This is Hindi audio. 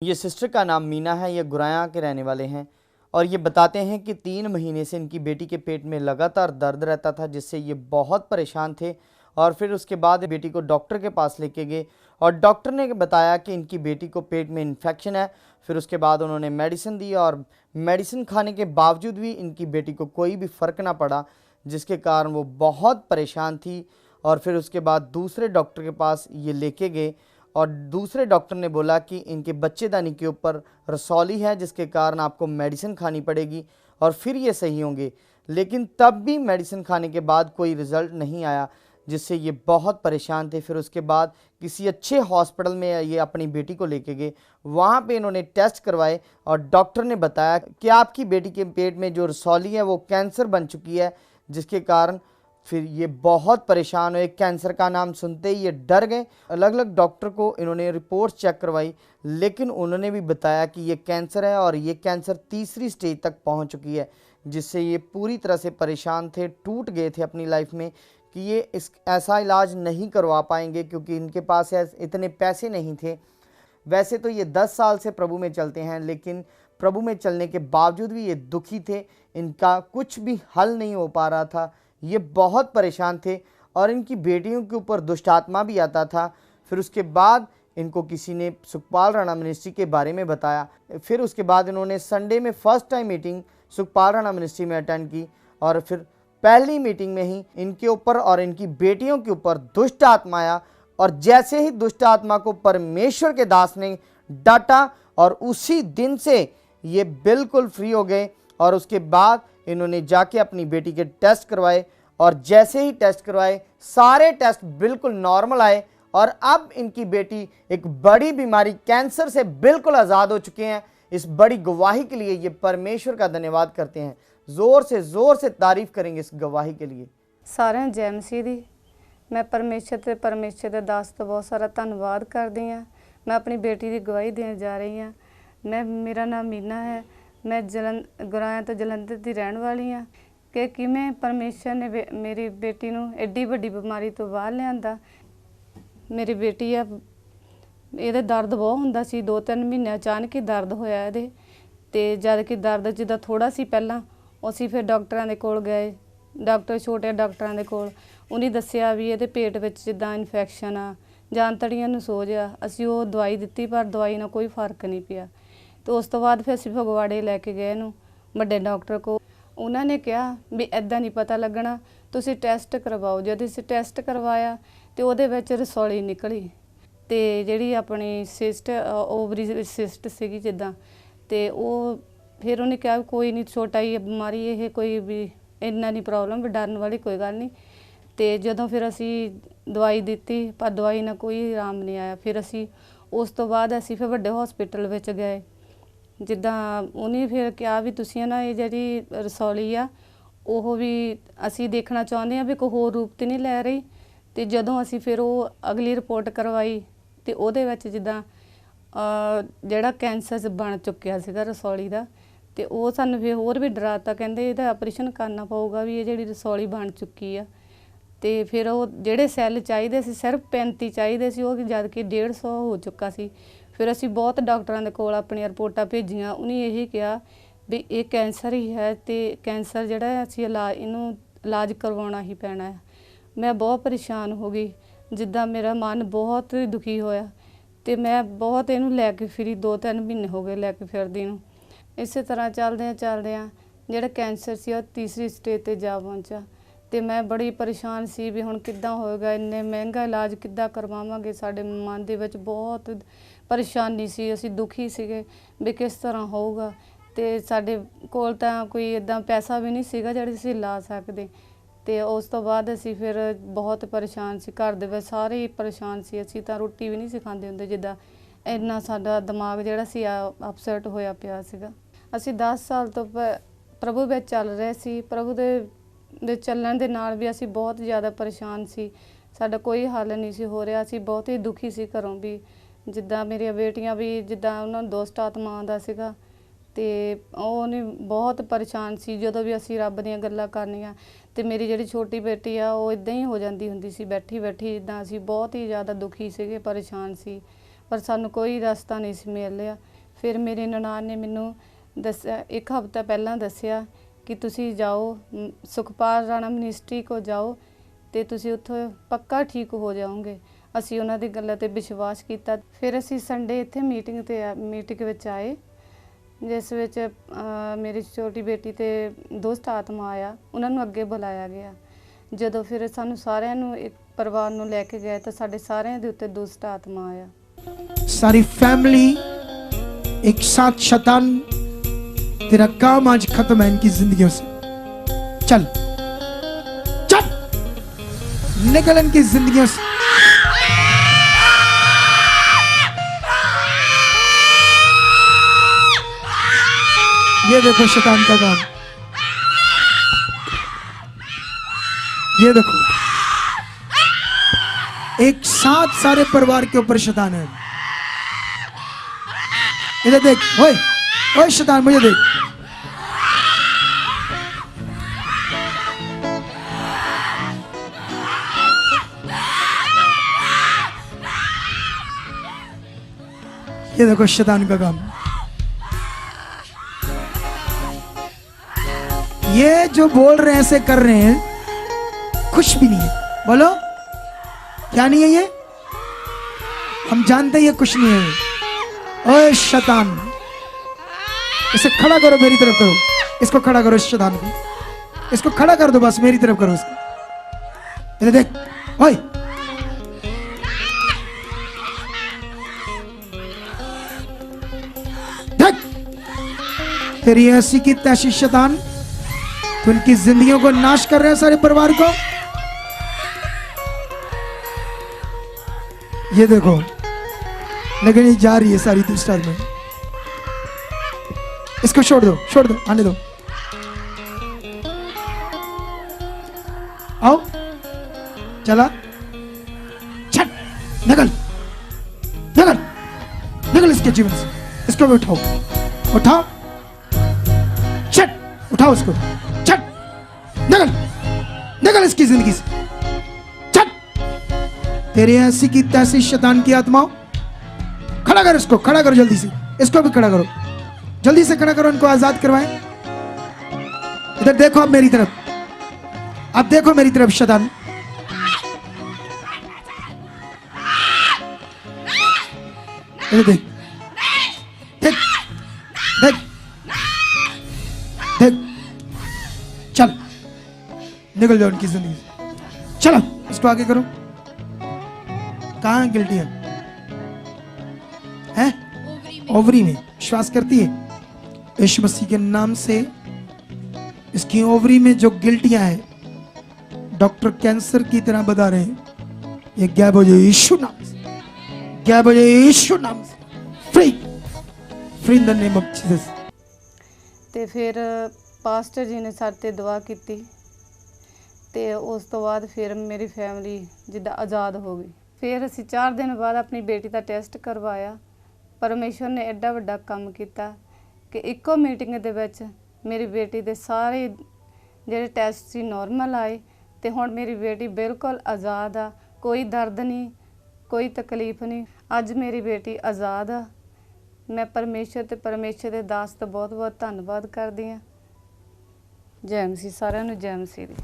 ये सिस्टर का नाम मीना है, ये गुराया के रहने वाले हैं और ये बताते हैं कि 3 महीने से इनकी बेटी के पेट में लगातार दर्द रहता था, जिससे ये बहुत परेशान थे। और फिर उसके बाद बेटी को डॉक्टर के पास लेके गए और डॉक्टर ने बताया कि इनकी बेटी को पेट में इन्फेक्शन है। फिर उसके बाद उन्होंने मेडिसिन दी और मेडिसिन खाने के बावजूद भी इनकी बेटी को कोई भी फ़र्क ना पड़ा, जिसके कारण वो बहुत परेशान थी। और फिर उसके बाद दूसरे डॉक्टर के पास ये लेके गए और दूसरे डॉक्टर ने बोला कि इनके बच्चेदानी के ऊपर रसौली है, जिसके कारण आपको मेडिसिन खानी पड़ेगी और फिर ये सही होंगे। लेकिन तब भी मेडिसिन खाने के बाद कोई रिज़ल्ट नहीं आया, जिससे ये बहुत परेशान थे। फिर उसके बाद किसी अच्छे हॉस्पिटल में ये अपनी बेटी को लेके गए। वहाँ पे इन्होंने टेस्ट करवाए और डॉक्टर ने बताया कि आपकी बेटी के पेट में जो रसौली है वो कैंसर बन चुकी है, जिसके कारण फिर ये बहुत परेशान हुए। कैंसर का नाम सुनते ही ये डर गए। अलग अलग डॉक्टर को इन्होंने रिपोर्ट चेक करवाई, लेकिन उन्होंने भी बताया कि ये कैंसर है और ये कैंसर तीसरी स्टेज तक पहुंच चुकी है, जिससे ये पूरी तरह से परेशान थे, टूट गए थे अपनी लाइफ में कि ये ऐसा इलाज नहीं करवा पाएंगे, क्योंकि इनके पास इतने पैसे नहीं थे। वैसे तो ये 10 साल से प्रभु में चलते हैं, लेकिन प्रभु में चलने के बावजूद भी ये दुखी थे। इनका कुछ भी हल नहीं हो पा रहा था, ये बहुत परेशान थे और इनकी बेटियों के ऊपर दुष्ट आत्मा भी आता था। फिर उसके बाद इनको किसी ने सुखपाल राणा मिनिस्ट्री के बारे में बताया। फिर उसके बाद इन्होंने संडे में first time meeting Sukhpal Rana ministry में अटेंड की और फिर पहली मीटिंग में ही इनके ऊपर और इनकी बेटियों के ऊपर दुष्ट आत्मा आया और जैसे ही दुष्ट आत्मा को परमेश्वर के दास ने डांटा और उसी दिन से ये बिल्कुल फ्री हो गए। और उसके बाद इन्होंने जाके अपनी बेटी के टेस्ट करवाए और जैसे ही टेस्ट करवाए सारे टेस्ट बिल्कुल नॉर्मल आए और अब इनकी बेटी एक बड़ी बीमारी कैंसर से बिल्कुल आज़ाद हो चुके हैं। इस बड़ी गवाही के लिए ये परमेश्वर का धन्यवाद करते हैं। ज़ोर से तारीफ करेंगे इस गवाही के लिए। सारे जय मसीह दी। मैं परमेश्वर के दास तो बहुत सारा धन्यवाद करती हाँ। मैं अपनी बेटी की गवाही देने जा रही हाँ। मेरा नाम मीना है। मैं गुराया तो जलंधर की रहन वाली हाँ। कि किवें परमेश्वर ने मेरी बेटी नूं एड्डी वड्डी बीमारी तो बाहर लिआंदा। मेरी बेटी आ, ਇਹਦੇ दर्द बहुत ਹੁੰਦਾ ਸੀ। 2-3 ਮਹੀਨੇ अचानक ही दर्द होया ਇਹਦੇ ਤੇ ਜਦ ਕਿ ਦਰਦ ਜਿੱਦਾਂ ਥੋੜਾ ਸੀ ਪਹਿਲਾਂ ਅਸੀਂ ਫਿਰ ਡਾਕਟਰਾਂ ਦੇ ਕੋਲ ਗਏ। ਡਾਕਟਰ ਛੋਟੇ ਡਾਕਟਰਾਂ ਦੇ ਕੋਲ ਉਹਨੇ ਦੱਸਿਆ ਵੀ ਇਹਦੇ ਪੇਟ ਵਿੱਚ ਜਿੱਦਾਂ ਇਨਫੈਕਸ਼ਨ ਆ ਜਾਂ ਤੜੀਆਂ ਨੂੰ ਸੋਜ ਆ। ਅਸੀਂ ਉਹ ਦਵਾਈ ਦਿੱਤੀ ਪਰ ਦਵਾਈ ਨਾਲ ਕੋਈ ਫਰਕ ਨਹੀਂ ਪਿਆ। ਤੇ ਉਸ ਤੋਂ ਬਾਅਦ ਫਿਰ ਅਸੀਂ ਫਗਵਾੜੇ ਲੈ ਕੇ ਗਏ ਇਹਨੂੰ ਵੱਡੇ ਡਾਕਟਰ ਕੋਲ। ਉਹਨਾਂ ਨੇ ਕਿਹਾ ਵੀ ਇੱਦਾਂ ਨਹੀਂ ਪਤਾ ਲੱਗਣਾ, ਤੁਸੀਂ ਟੈਸਟ ਕਰਵਾਓ। ਜਦ ਅਸੀਂ ਟੈਸਟ ਕਰਵਾਇਆ ਤੇ ਉਹਦੇ ਵਿੱਚ ਰਸੌਲੀ ਨਿਕਲੀ ਤੇ ਜਿਹੜੀ ਆਪਣੀ ਸਿਸਟ ਓਵਰੀ ਸਿਸਟ ਸੀਗੀ ਜਿੱਦਾਂ ਤੇ ਉਹ ਫਿਰ ਉਹਨੇ ਕਿਹਾ ਕੋਈ ਨਹੀਂ, ਛੋਟਾ ਹੀ ਬਿਮਾਰੀ ਇਹ, ਕੋਈ ਵੀ ਇੰਨਾ ਨਹੀਂ ਪ੍ਰੋਬਲਮ, ਵੀ ਡਰਨ ਵਾਲੀ ਕੋਈ ਗੱਲ ਨਹੀਂ। ਤੇ ਜਦੋਂ ਫਿਰ ਅਸੀਂ ਦਵਾਈ ਦਿੱਤੀ ਪਰ ਦਵਾਈ ਨਾਲ ਕੋਈ ਆਰਾਮ ਨਹੀਂ ਆਇਆ। ਫਿਰ ਅਸੀਂ ਉਸ ਤੋਂ ਬਾਅਦ ਅਸੀਂ ਫਿਰ ਵੱਡੇ ਹਸਪੀਟਲ ਵਿੱਚ ਗਏ। ਜਿੱਦਾਂ ਉਹਨੇ ਫਿਰ ਕਿਹਾ ਵੀ ਤੁਸੀਂ ਨਾ ਇਹ ਜਿਹੜੀ ਰਸੌਲੀ ਆ ਉਹ ਵੀ ਅਸੀਂ ਦੇਖਣਾ ਚਾਹੁੰਦੇ ਹਾਂ ਵੀ ਕੋਈ ਹੋਰ ਰੂਪ ਤੇ ਨਹੀਂ ਲੈ ਰਹੀ। ਤੇ ਜਦੋਂ ਅਸੀਂ ਫਿਰ ਉਹ ਅਗਲੀ ਰਿਪੋਰਟ ਕਰਵਾਈ ਤੇ ਉਹਦੇ ਵਿੱਚ ਜਿੱਦਾਂ ਜਿਹੜਾ ਕੈਂਸਰ ਬਣ ਚੁੱਕਿਆ ਸੀਗਾ ਰਸੌਲੀ ਦਾ, ਤੇ ਉਹ ਸਾਨੂੰ ਫਿਰ ਹੋਰ ਵੀ ਡਰਾਤਾ। ਕਹਿੰਦੇ ਇਹਦਾ ਆਪਰੇਸ਼ਨ ਕਰਨਾ ਪਊਗਾ, ਵੀ ਇਹ ਜਿਹੜੀ ਰਸੌਲੀ ਬਣ ਚੁੱਕੀ ਆ। ਤੇ ਫਿਰ ਉਹ ਜਿਹੜੇ ਸੈੱਲ ਚਾਹੀਦੇ ਸੀ ਸਿਰਫ 35 ਚਾਹੀਦੇ ਸੀ, ਉਹ ਜਦ ਕਿ 150 ਹੋ ਚੁੱਕਾ ਸੀ। ਫਿਰ ਅਸੀਂ ਬਹੁਤ ਡਾਕਟਰਾਂ ਦੇ ਕੋਲ ਆਪਣੀਆਂ ਰਿਪੋਰਟਾਂ ਭੇਜੀਆਂ। ਉਹਨੇ ਇਹੀ ਕਿਹਾ ਵੀ ਇਹ ਕੈਂਸਰ ਹੀ ਹੈ ਤੇ ਕੈਂਸਰ ਜਿਹੜਾ ਅਸੀਂ ਇਹਨੂੰ ਇਲਾਜ ਕਰਵਾਉਣਾ ਹੀ ਪੈਣਾ ਹੈ। ਮੈਂ ਬਹੁਤ ਪਰੇਸ਼ਾਨ ਹੋ ਗਈ, ਜਿੱਦਾਂ ਮੇਰਾ ਮਨ ਬਹੁਤ ਦੁਖੀ ਹੋਇਆ ਤੇ ਮੈਂ ਬਹੁਤ ਇਹਨੂੰ ਲੈ ਕੇ ਫਿਰੀ। 2-3 ਮਹੀਨੇ ਹੋ ਗਏ ਲੈ ਕੇ ਫਿਰਦੀ ਨੂੰ। ਇਸੇ ਤਰ੍ਹਾਂ ਚੱਲਦਿਆਂ ਜਿਹੜਾ ਕੈਂਸਰ ਸੀ ਉਹ ਤੀਸਰੀ ਸਟੇਜ 'ਤੇ ਜਾ ਪਹੁੰਚਿਆ ਤੇ ਮੈਂ ਬੜੀ ਪਰੇਸ਼ਾਨ ਸੀ ਵੀ ਹੁਣ ਕਿੱਦਾਂ ਹੋਏਗਾ, ਇੰਨੇ ਮਹਿੰਗਾ ਇਲਾਜ ਕਿੱਦਾਂ ਕਰਵਾਵਾਂਗੇ। ਸਾਡੇ ਮਨ ਦੇ ਵਿੱਚ ਬਹੁਤ ਪਰੇਸ਼ਾਨੀ ਸੀ, ਅਸੀਂ ਦੁਖੀ ਸੀਗੇ ਵੀ ਕਿਸ ਤਰ੍ਹਾਂ ਹੋਊਗਾ। ਤੇ ਸਾਡੇ ਕੋਲ ਤਾਂ ਕੋਈ ਇੱਦਾਂ ਪੈਸਾ ਵੀ ਨਹੀਂ ਸੀਗਾ ਜਿਹੜਾ ਅਸੀਂ ਲਾ ਸਕਦੇ। ਤੇ ਉਸ ਤੋਂ ਬਾਅਦ ਅਸੀਂ ਫਿਰ ਬਹੁਤ ਪਰੇਸ਼ਾਨ ਸੀ, ਘਰ ਦੇ ਵਿੱਚ ਸਾਰੇ ਹੀ ਪਰੇਸ਼ਾਨ ਸੀ। ਅਸੀਂ ਤਾਂ ਰੋਟੀ ਵੀ ਨਹੀਂ ਸੀ ਖਾਂਦੇ ਹੁੰਦੇ, ਜਿੱਦਾਂ ਇੰਨਾ ਸਾਡਾ ਦਿਮਾਗ ਜਿਹੜਾ ਸੀ ਅਪਸੈਟ ਹੋਇਆ ਪਿਆ ਸੀਗਾ। ਅਸੀਂ 10 ਸਾਲ ਤੋਂ ਪ੍ਰਭੂ ਵਿੱਚ ਚੱਲ ਰਹੇ ਸੀ। ਪ੍ਰਭੂ ਦੇ ਚੱਲਣ ਦੇ ਨਾਲ ਵੀ ਅਸੀਂ ਬਹੁਤ ਜ਼ਿਆਦਾ ਪਰੇਸ਼ਾਨ ਸੀ। ਸਾਡਾ ਕੋਈ ਹੱਲ ਨਹੀਂ ਸੀ ਹੋ ਰਿਹਾ। ਅਸੀਂ ਬਹੁਤ ਹੀ ਦੁਖੀ ਸੀ ਘਰੋਂ ਵੀ। ਜਿੱਦਾਂ ਮੇਰੀਆਂ ਬੇਟੀਆਂ ਵੀ, ਜਿੱਦਾਂ ਉਹਨਾਂ ਨੂੰ ਦੁਸ਼ਟ ਆਤਮਾ ਆਉਂਦਾ ਸੀਗਾ ਤੇ ਉਹਨੇ ਬਹੁਤ ਪਰੇਸ਼ਾਨ ਸੀ। ਜਦੋਂ ਵੀ ਅਸੀਂ ਰੱਬ ਦੀਆਂ ਗੱਲਾਂ ਕਰਨੀਆਂ ਤੇ ਮੇਰੀ ਜਿਹੜੀ ਛੋਟੀ ਬੇਟੀ ਆ ਉਹ ਇਦਾਂ ਹੀ ਹੋ ਜਾਂਦੀ ਹੁੰਦੀ ਸੀ ਬੈਠੀ ਜਿੱਦਾਂ। ਅਸੀਂ ਬਹੁਤ ਹੀ ਜ਼ਿਆਦਾ ਦੁਖੀ ਸੀਗੇ, ਪਰੇਸ਼ਾਨ ਸੀ। ਪਰ ਸਾਨੂੰ ਕੋਈ ਰਸਤਾ ਨਹੀਂ ਸੀ ਮਿਲ ਰਿਹਾ। ਫਿਰ ਮੇਰੀ ਨਨਾਣ ਨੇ ਮੈਨੂੰ ਦੱਸਿਆ, 1 ਹਫ਼ਤਾ ਪਹਿਲਾਂ ਦੱਸਿਆ ਕਿ ਤੁਸੀਂ ਜਾਓ ਸੁਖਪਾਲ ਰਾਣਾ ਮਿਨਿਸਟਰੀ ਕੋ ਜਾਓ ਤੇ ਤੁਸੀਂ ਉੱਥੋਂ ਪੱਕਾ ਠੀਕ ਹੋ ਜਾਓਗੇ। ਅਸੀਂ ਉਹਨਾਂ ਦੀ ਗੱਲਾਂ ਤੇ ਵਿਸ਼ਵਾਸ ਕੀਤਾ। ਫਿਰ ਅਸੀਂ ਸੰਡੇ ਇੱਥੇ ਮੀਟਿੰਗ ਵਿੱਚ ਆਏ, ਜਿਸ ਵਿੱਚ ਮੇਰੀ ਛੋਟੀ ਬੇਟੀ ਤੇ ਦੋਸਤ ਆਤਮਾ ਆਇਆ, ਉਹਨਾਂ ਨੂੰ ਅੱਗੇ ਬੁਲਾਇਆ ਗਿਆ। ਜਦੋਂ ਫਿਰ ਸਾਨੂੰ ਸਾਰਿਆਂ ਨੂੰ ਇੱਕ ਪਰਿਵਾਰ ਨੂੰ ਲੈ ਕੇ ਗਏ ਤਾਂ ਸਾਡੇ ਸਾਰਿਆਂ ਦੇ ਉੱਤੇ ਦੁਸ਼ਟ ਆਤਮਾ ਆਇਆ। सारी फैमिली एक साथ शैतान, तेरा काम आज खत्म है इनकी जिंदगियों से। चल चल निकल इनकी जिंदगियों से। ये देखो शैतान का काम, ये देखो एक साथ सारे परिवार के ऊपर शैतान है। इधर देख, ओए ओए शैतान मुझे देख। ये देखो शैतान का काम। ये जो बोल रहे हैं ऐसे कर रहे हैं, कुछ भी नहीं है। बोलो क्या नहीं है ये? हम जानते हैं ये कुछ नहीं है। ओए शैतान, इसे खड़ा करो, मेरी तरफ करो, इसको खड़ा करो, इस शैतान को, इसको खड़ा कर दो, बस मेरी तरफ करो इसको। इधर देख, ओए देख, तेरी ऐसी की तैसी शैतान, तो उनकी जिंदगियों को नाश कर रहे हैं, सारे परिवार को। ये देखो, लेकिन ये जा रही है सारी दुष्ट आत्मा। इसको छोड़ दो, छोड़ दो, आने दो। आओ, चला, छट, निकल, निकल, निकल इसके जीवन से। इसको भी उठाओ, उठाओ, छट, उठाओ इसको, छट, निकल, निकल इसकी जिंदगी से। तेरे ऐसी की तैसी शैतान की आत्माओं, खड़ा कर इसको, खड़ा करो जल्दी से, इसको भी खड़ा करो, जल्दी से खड़ा करो, इनको आजाद करवाएं। इधर देखो आप मेरी तरफ, आप देखो मेरी तरफ शैतान। इधर देख, देख, देख, देख, चल, निकल जाओ उनकी जिंदगी से। चलो इसको आगे करो। कहाँ गिल्टी है? ओवरी में विश्वास करती है? यीशु मसीह के नाम से इसकी ओवरी में जो गिल्टियां हैं, डॉक्टर कैंसर की तरह बता रहे हैं, ये गैब हो जाए यीशु नाम से, गैब हो जाए यीशु नाम से। Free, free in the name of Jesus. ਤੇ ਫਿਰ ਪਾਸਟਰ ਜੀ ਨੇ ਸਾਡੇ ਤੇ ਦੁਆ ਕੀਤੀ ਤੇ ਉਸ ਤੋਂ ਬਾਅਦ ਫਿਰ ਮੇਰੀ ਫੈਮਿਲੀ ਜਿੱਦਾਂ ਆਜ਼ਾਦ ਹੋ ਗਈ। ਫਿਰ ਅਸੀਂ 4 ਦਿਨ ਬਾਅਦ ਆਪਣੀ ਬੇਟੀ ਦਾ ਟੈਸਟ ਕਰਵਾਇਆ। ਪਰਮੇਸ਼ਵਰ ਨੇ ਐਡਾ ਵੱਡਾ ਕੰਮ ਕੀਤਾ ਕਿ ਇੱਕੋ ਮੀਟਿੰਗ ਦੇ ਵਿੱਚ ਮੇਰੀ ਬੇਟੀ ਦੇ ਸਾਰੇ ਜਿਹੜੇ ਟੈਸਟ ਸੀ ਨੋਰਮਲ ਆਏ ਤੇ ਹੁਣ ਮੇਰੀ ਬੇਟੀ ਬਿਲਕੁਲ ਆਜ਼ਾਦ ਆ। ਕੋਈ ਦਰਦ ਨਹੀਂ, ਕੋਈ ਤਕਲੀਫ ਨਹੀਂ। ਅੱਜ ਮੇਰੀ ਬੇਟੀ ਆਜ਼ਾਦ ਆ। ਮੈਂ ਪਰਮੇਸ਼ਵਰ ਤੇ ਪਰਮੇਸ਼ਵਰ ਦੇ ਦਾਸ ਦਾ ਬਹੁਤ ਬਹੁਤ ਧੰਨਵਾਦ ਕਰਦੀ ਹਾਂ। ਜੈ ਮਸੀਹ, ਸਾਰਿਆਂ ਨੂੰ ਜੈ ਮਸੀਹ ਦੀ।